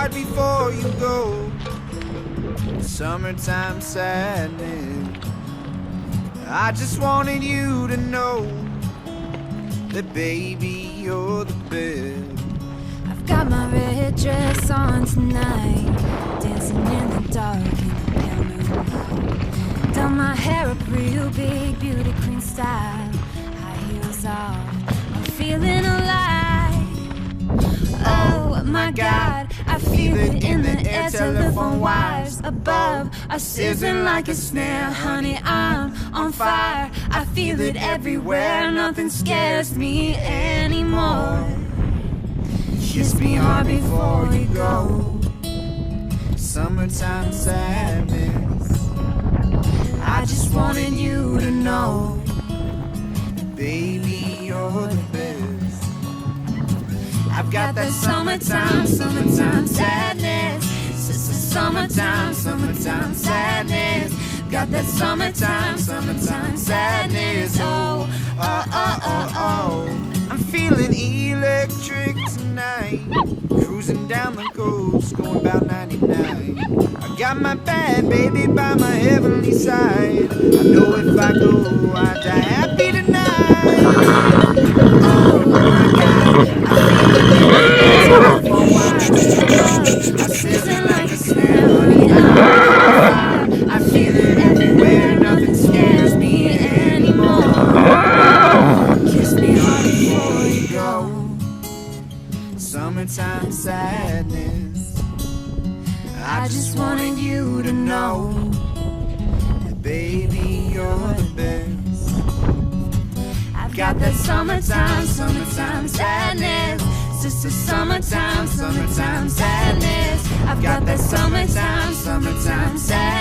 heart before you go. Summertime sadness. I just wanted you to know that baby, you're the best. I've got my red dress on tonight, dancing in the dark in the pale moonlight. Done my hair up real big, beauty queen style, high heels off, I'm feeling alive. Oh my God, I feel it in the air, telephone wires above are sizzling like a snare. Honey, I'm on fire, I feel it everywhere, nothing scares me anymore. Kiss me hard before you go. Summertime sadness. I just wanted you to know that baby, you're the best. I've got that summertime sadness. Summertime sadness. Got that summertime sadness. Oh, oh, oh, oh, oh. I'm feeling electric tonight, cruising down the coast, going about 99. I got my bad baby by my heavenly side. I know if I go, I die happy tonight. Oh my God, I feel it. I'm sizzling like a snare. I feel it everywhere, nothing scares me anymore. Kiss me hard before you go. Summertime sadness. I just wanted you to know that baby, you're the best. I've got that summertime sadness. Sister, summertime sadness. I've got that summertime sadness.